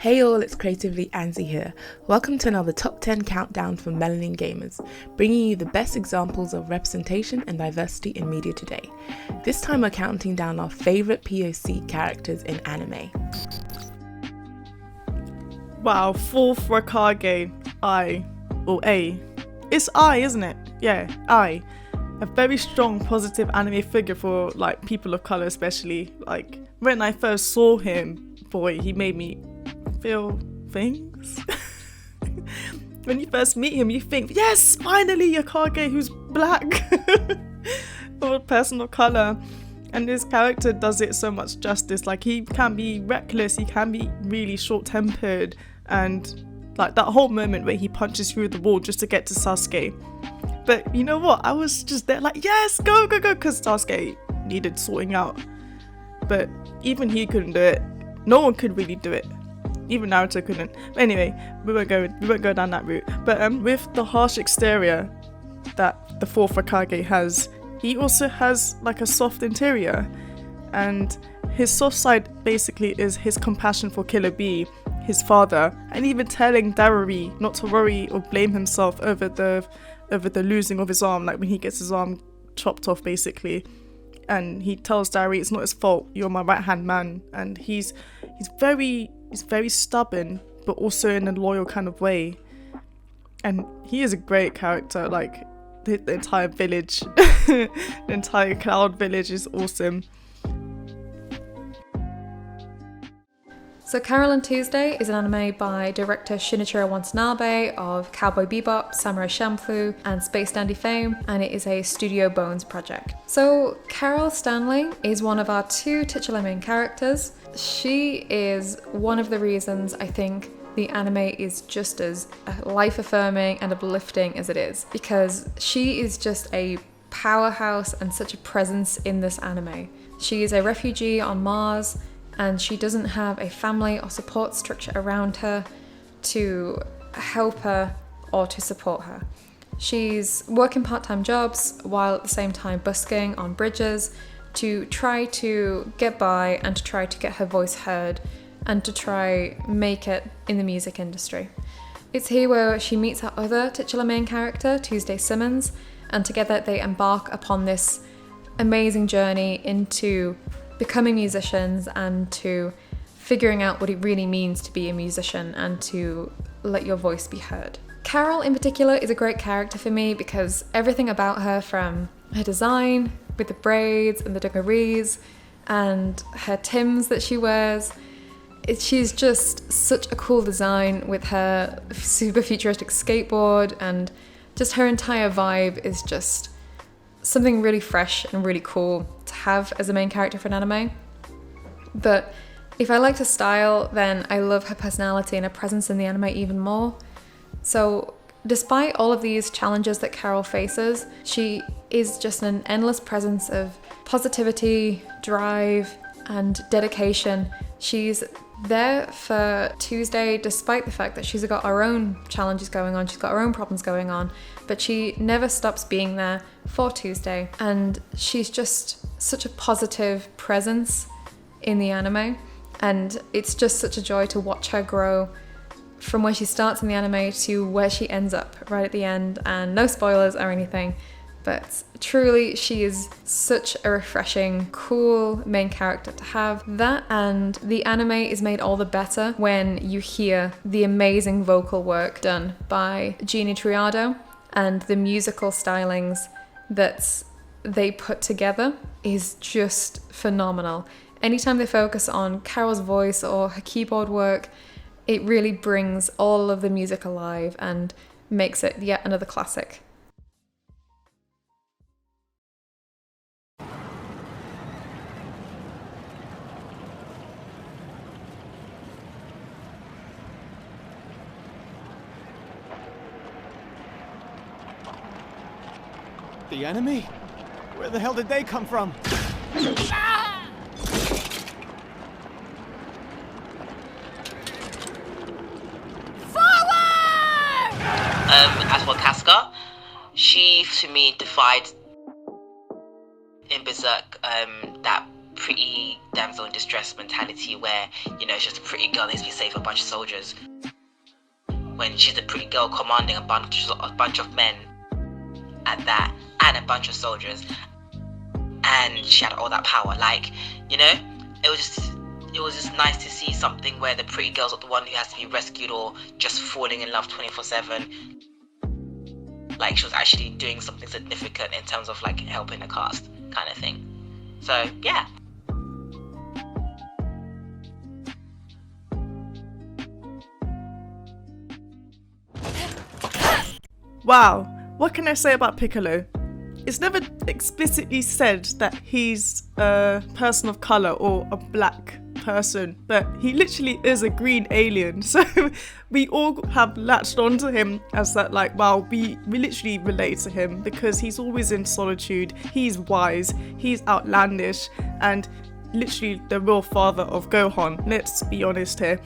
Hey all, it's Creatively Anzi here. Welcome to another Top 10 Countdown from MelaninGamers, bringing you the best examples of representation and diversity in media today. This time we're counting down our favourite POC characters in anime. Wow, fourth Raikage, I, or A. It's I, isn't it? Yeah, I. A very strong positive anime figure for people of colour especially. When I first saw him, boy, he made me feel things. When you first meet him, you think, yes, finally a Kage who's black or a person of colour. And his character does it so much justice. He can be reckless, he can be really short-tempered, and that whole moment where he punches through the wall just to get to Sasuke. But you know what? I was just there yes, go, because Sasuke needed sorting out. But even he couldn't do it. No one could really do it. Even Naruto couldn't. But anyway, we won't go down that route. But with the harsh exterior that the fourth Raikage has, he also has a soft interior. And his soft side basically is his compassion for Killer Bee, his father, and even telling Daruri not to worry or blame himself over the losing of his arm, when he gets his arm chopped off basically. And he tells Daruri it's not his fault, you're my right hand man. And he's very stubborn, but also in a loyal kind of way. And he is a great character. The entire village, the entire Cloud village is awesome. So Carol and Tuesday is an anime by director Shinichiro Watanabe of Cowboy Bebop, Samurai Champloo, and Space Dandy fame, and it is a Studio Bones project. So Carol Stanley is one of our two titular main characters. She is one of the reasons I think the anime is just as life-affirming and uplifting as it is, because she is just a powerhouse and such a presence in this anime. She is a refugee on Mars, and she doesn't have a family or support structure around her to help her or to support her. She's working part-time jobs while at the same time busking on bridges to try to get by and to try to get her voice heard and to try make it in the music industry. It's here where she meets her other titular main character, Tuesday Simmons, and together they embark upon this amazing journey into becoming musicians and to figuring out what it really means to be a musician and to let your voice be heard. Carol in particular is a great character for me because everything about her, from her design with the braids and the dungarees and her Tims that she wears, she's just such a cool design with her super futuristic skateboard, and just her entire vibe is just something really fresh and really cool to have as a main character for an anime. But if I like her style, then I love her personality and her presence in the anime even more. So despite all of these challenges that Carol faces, she is just an endless presence of positivity, drive, and dedication. She's there for Tuesday despite the fact that she's got her own challenges going on, she's got her own problems going on, but she never stops being there for Tuesday, and she's just such a positive presence in the anime, and it's just such a joy to watch her grow from where she starts in the anime to where she ends up right at the end. And no spoilers or anything, but truly she is such a refreshing, cool main character to have. That, and the anime is made all the better when you hear the amazing vocal work done by Gina Triado, and the musical stylings that they put together is just phenomenal. Anytime they focus on Carol's voice or her keyboard work, it really brings all of the music alive and makes it yet another classic. The enemy? Where the hell did they come from? As for Casca, she to me defied in Berserk that pretty damsel in distress mentality where, you know, she's just a pretty girl needs to be safe for a bunch of soldiers. When she's a pretty girl commanding a bunch of men at that, and a bunch of soldiers, and she had all that power. Like, you know, it was just nice to see something where the pretty girl's not the one who has to be rescued or just falling in love 24/7. Like, she was actually doing something significant in terms of like helping the cast, kind of thing. So yeah. Wow, what can I say about Piccolo? It's never explicitly said that he's a person of color or a black person, but he literally is a green alien. So we all have latched onto him as that, like, wow, we literally relate to him because he's always in solitude, he's wise, he's outlandish, and literally the real father of Gohan, let's be honest here.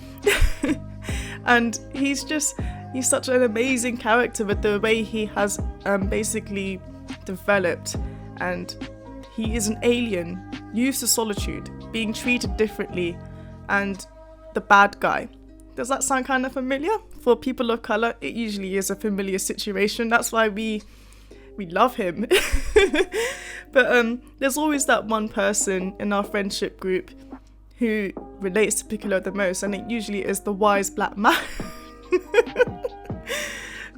And he's such an amazing character with the way he has basically developed, and he is an alien, used to solitude, being treated differently, and the bad guy. Does that sound kind of familiar? For people of colour, it usually is a familiar situation. That's why we love him. But there's always that one person in our friendship group who relates to Piccolo the most, and it usually is the wise black man.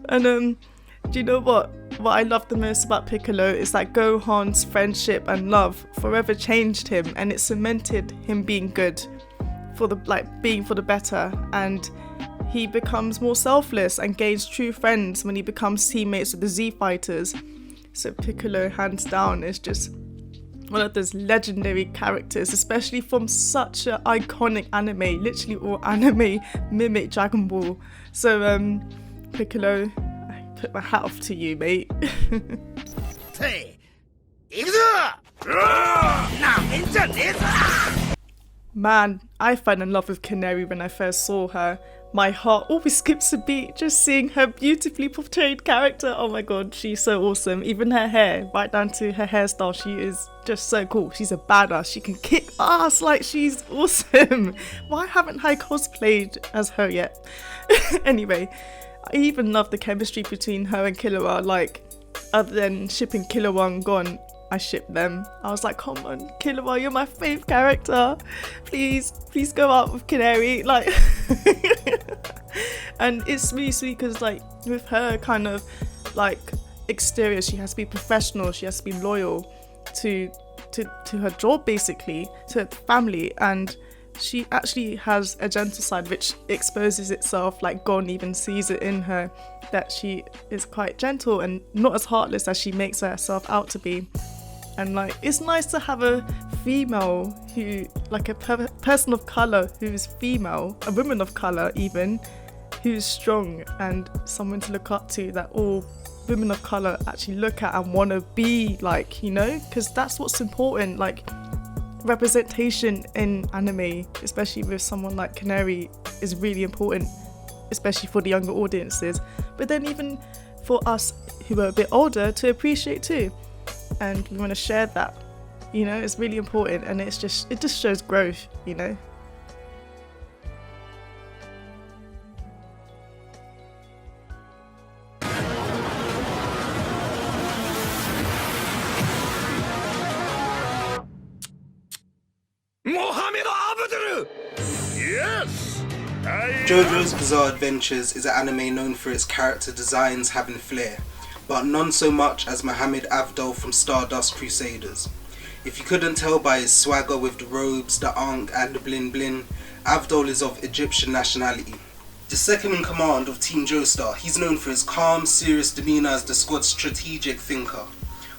And do you know what I love the most about Piccolo is that Gohan's friendship and love forever changed him, and it cemented him being good, being for the better, and he becomes more selfless and gains true friends when he becomes teammates with the Z Fighters. So Piccolo, hands down, is just one of those legendary characters, especially from such an iconic anime. Literally all anime mimic Dragon Ball. So Piccolo, I put my hat off to you, mate. Man, I fell in love with Canary when I first saw her. My heart always skips a beat just seeing her beautifully portrayed character. Oh my god, she's so awesome. Even her hair, right down to her hairstyle, she is just so cool. She's a badass. She can kick ass, like, she's awesome. Why haven't I cosplayed as her yet? Anyway, I even love the chemistry between her and Killua. Like, other than shipping Killua and Gon, I shipped them. I was like, come on, Killua, you're my fave character. Please go out with Canary. Like, and it's really sweet because, like, with her kind of like exterior, she has to be professional. She has to be loyal to her job, basically, to her family, and she actually has a gentle side which exposes itself. Like, Gon even sees it in her, that she is quite gentle and not as heartless as she makes herself out to be. And like, it's nice to have a female who, like, a person of colour who's female, a woman of colour even, who's strong and someone to look up to, that all women of colour actually look at and want to be like, you know, because that's what's important. Like, representation in anime, especially with someone like Canary, is really important, especially for the younger audiences, but then even for us who are a bit older to appreciate too. And we want to share that, you know, it's really important, and it just shows growth, you know. JoJo's Bizarre Adventures is an anime known for its character designs having flair, but none so much as Mohammed Avdor from Stardust Crusaders. If you couldn't tell by his swagger with the robes, the ankh and the bling bling, Avdor is of Egyptian nationality. The second in command of Team Joestar, he's known for his calm, serious demeanour as the squad's strategic thinker.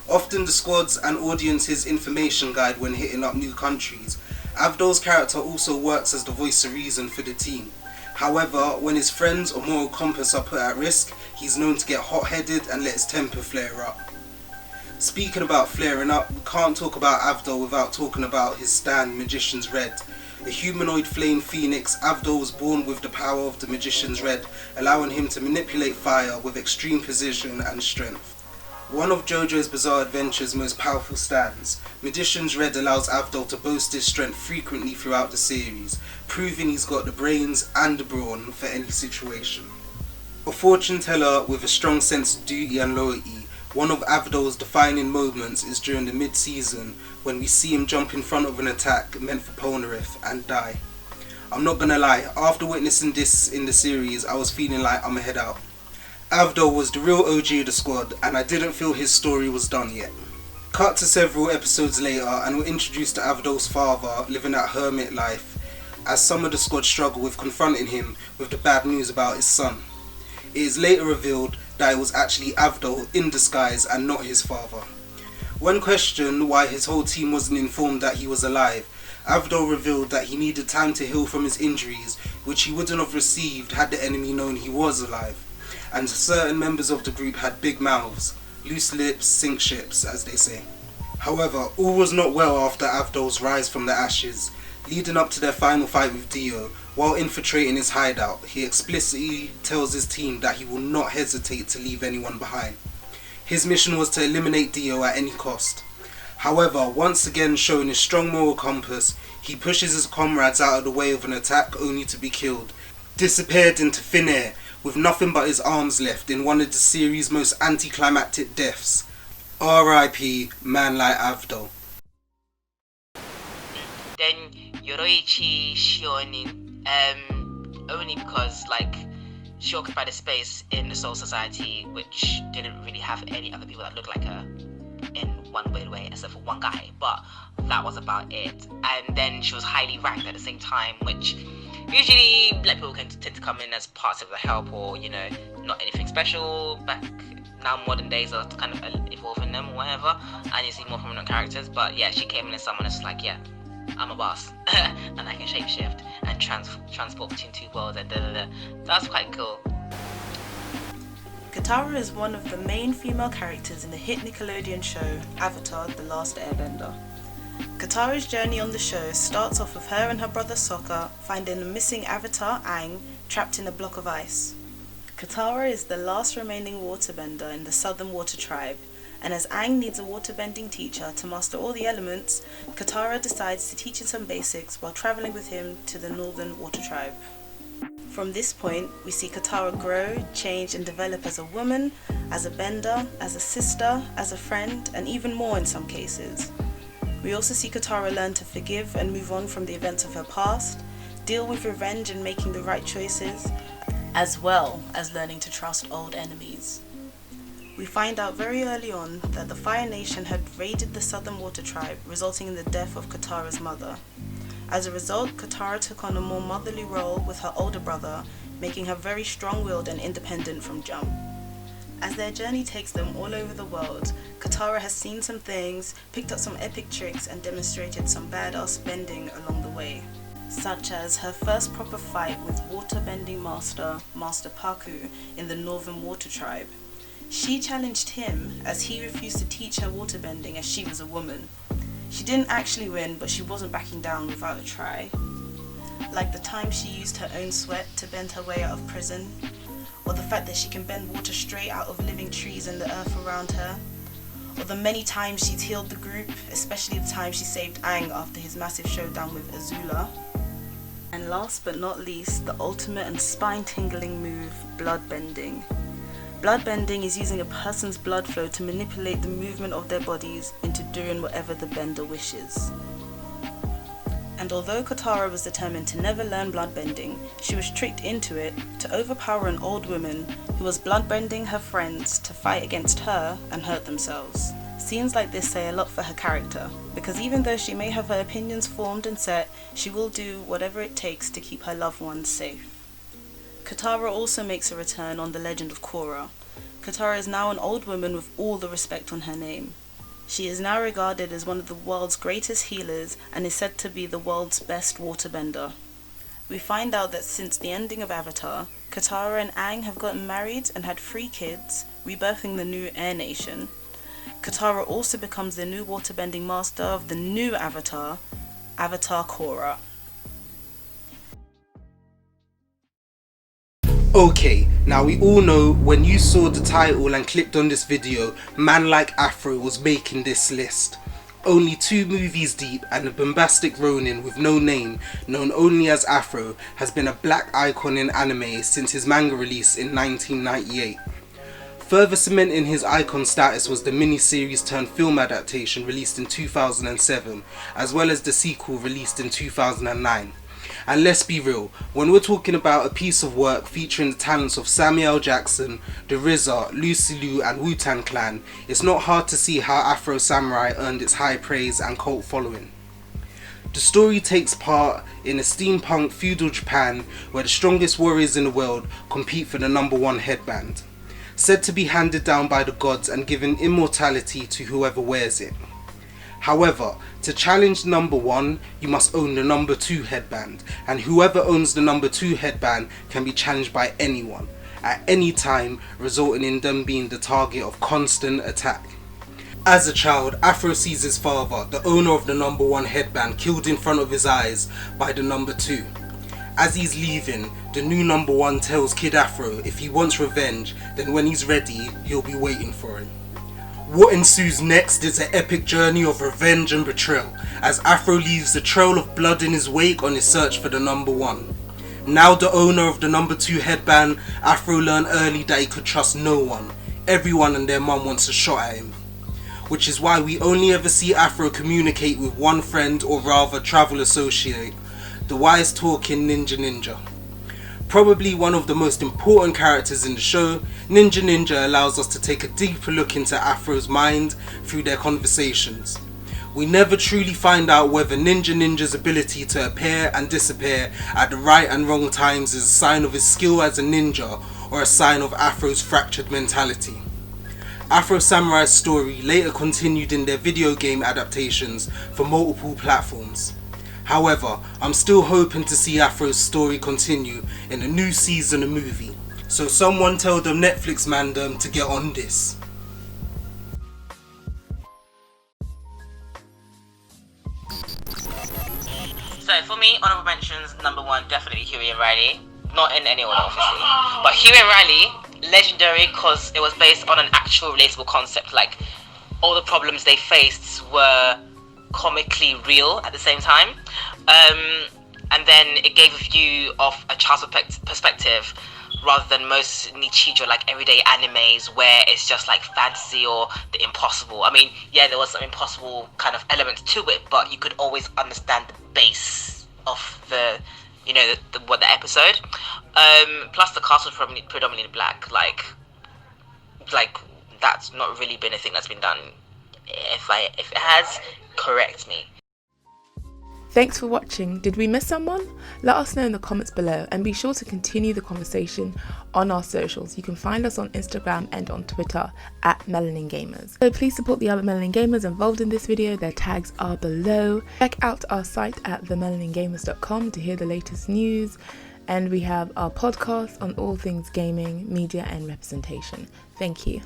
Often the squad's and audience's information guide when hitting up new countries, Avdor's character also works as the voice of reason for the team. However, when his friends or moral compass are put at risk, he's known to get hot-headed and let his temper flare up. Speaking about flaring up, we can't talk about Avdor without talking about his stand, Magician's Red. A humanoid flame phoenix, Avdor was born with the power of the Magician's Red, allowing him to manipulate fire with extreme precision and strength. One of JoJo's Bizarre Adventure's most powerful stands, Magician's Red allows Avdor to boast his strength frequently throughout the series, proving he's got the brains and the brawn for any situation. A fortune teller with a strong sense of duty and loyalty, one of Avdor's defining moments is during the mid-season when we see him jump in front of an attack meant for Polnareff and die. I'm not gonna lie, after witnessing this in the series, I was feeling like I'ma head out. Avdor was the real OG of the squad, and I didn't feel his story was done yet. Cut to several episodes later, and we're introduced to Avdor's father living that hermit life, as some of the squad struggle with confronting him with the bad news about his son. It is later revealed that it was actually Avdor in disguise and not his father. When questioned why his whole team wasn't informed that he was alive, Avdor revealed that he needed time to heal from his injuries, which he wouldn't have received had the enemy known he was alive. And certain members of the group had big mouths, loose lips, sink ships, as they say. However, all was not well after Avdor's rise from the ashes. Leading up to their final fight with Dio, while infiltrating his hideout, he explicitly tells his team that he will not hesitate to leave anyone behind. His mission was to eliminate Dio at any cost. However, once again showing his strong moral compass, he pushes his comrades out of the way of an attack only to be killed, disappeared into thin air, with nothing but his arms left in one of the series' most anticlimactic deaths. R.I.P. man like Avdor. Then Yoroichi Shionin, only because she occupied a space in the Soul Society which didn't really have any other people that looked like her in one weird way, except for one guy, but that was about it. And then she was highly ranked at the same time, which usually black people can tend to come in as parts of the help, or not anything special. Back now, modern days are kind of evolving them or whatever, and you see more prominent characters. But yeah, she came in as someone that's like, yeah, I'm a boss and I can shapeshift and transport between two worlds and That's quite cool. Katara is one of the main female characters in the hit Nickelodeon show Avatar: The Last Airbender. Katara's journey on the show starts off with her and her brother Sokka finding the missing avatar Aang trapped in a block of ice. Katara is the last remaining waterbender in the Southern Water Tribe, and as Aang needs a waterbending teacher to master all the elements, Katara decides to teach him some basics while travelling with him to the Northern Water Tribe. From this point, we see Katara grow, change and develop as a woman, as a bender, as a sister, as a friend, and even more in some cases. We also see Katara learn to forgive and move on from the events of her past, deal with revenge and making the right choices, as well as learning to trust old enemies. We find out very early on that the Fire Nation had raided the Southern Water Tribe, resulting in the death of Katara's mother. As a result, Katara took on a more motherly role with her older brother, making her very strong-willed and independent from jump. As their journey takes them all over the world, Katara has seen some things, picked up some epic tricks and demonstrated some badass bending along the way, such as her first proper fight with waterbending master Paku in the Northern Water Tribe. She challenged him as he refused to teach her waterbending as she was a woman. She didn't actually win, but she wasn't backing down without a try. Like the time she used her own sweat to bend her way out of prison, or the fact that she can bend water straight out of living trees and the earth around her, or the many times she's healed the group, especially the time she saved Aang after his massive showdown with Azula. And last but not least, the ultimate and spine-tingling move, bloodbending. Bloodbending is using a person's blood flow to manipulate the movement of their bodies into doing whatever the bender wishes. And although Katara was determined to never learn bloodbending, she was tricked into it to overpower an old woman who was bloodbending her friends to fight against her and hurt themselves. Scenes like this say a lot for her character, because even though she may have her opinions formed and set, she will do whatever it takes to keep her loved ones safe. Katara also makes a return on The Legend of Korra. Katara is now an old woman with all the respect on her name. She is now regarded as one of the world's greatest healers and is said to be the world's best waterbender. We find out that since the ending of Avatar, Katara and Aang have gotten married and had 3 kids, rebirthing the new Air Nation. Katara also becomes the new waterbending master of the new Avatar, Avatar Korra. Okay, now we all know when you saw the title and clicked on this video, man like Afro was making this list. Only 2 movies deep and a bombastic Ronin with no name, known only as Afro, has been a black icon in anime since his manga release in 1998. Further cementing his icon status was the miniseries turned film adaptation released in 2007, as well as the sequel released in 2009. And let's be real, when we're talking about a piece of work featuring the talents of Samuel Jackson, the RZA, Lucy Liu and Wu-Tang Clan, it's not hard to see how Afro Samurai earned its high praise and cult following. The story takes part in a steampunk feudal Japan where the strongest warriors in the world compete for the #1 headband, said to be handed down by the gods and given immortality to whoever wears it. However, to challenge #1, you must own the #2 headband, and whoever owns the #2 headband can be challenged by anyone, at any time, resulting in them being the target of constant attack. As a child, Afro sees his father, the owner of the #1 headband, killed in front of his eyes by the #2. As he's leaving, the new #1 tells Kid Afro if he wants revenge, then when he's ready, he'll be waiting for him. What ensues next is an epic journey of revenge and betrayal, as Afro leaves a trail of blood in his wake on his search for the #1. Now the owner of the #2 headband, Afro learned early that he could trust no one. Everyone and their mum wants a shot at him. Which is why we only ever see Afro communicate with one friend, or rather travel associate, the wise talking Ninja. Probably one of the most important characters in the show, Ninja allows us to take a deeper look into Afro's mind through their conversations. We never truly find out whether Ninja's ability to appear and disappear at the right and wrong times is a sign of his skill as a ninja or a sign of Afro's fractured mentality. Afro Samurai's story later continued in their video game adaptations for multiple platforms. However, I'm still hoping to see Afro's story continue in a new season of movie. So someone tell them Netflix mandem to get on this. So for me, honorable mentions, #1, definitely Huey and Riley. Not in any order, obviously. But Huey and Riley, legendary because it was based on an actual relatable concept. Like, all the problems they faced were comically real at the same time. And then it gave a view of a child's perspective rather than most Nichijou, like everyday animes where it's just like fantasy or the impossible. I mean, yeah, there was some impossible kind of elements to it, but you could always understand the base of the episode. Plus the cast was predominantly black. Like that's not really been a thing that's been done. If it has, correct me. Thanks for watching. Did we miss someone? Let us know in the comments below, and be sure to continue the conversation on our socials. You can find us on Instagram and on Twitter at MelaninGamers. So please support the other MelaninGamers involved in this video. Their tags are below. Check out our site at themelaningamers.com to hear the latest news, and we have our podcast on all things gaming, media and representation. Thank you.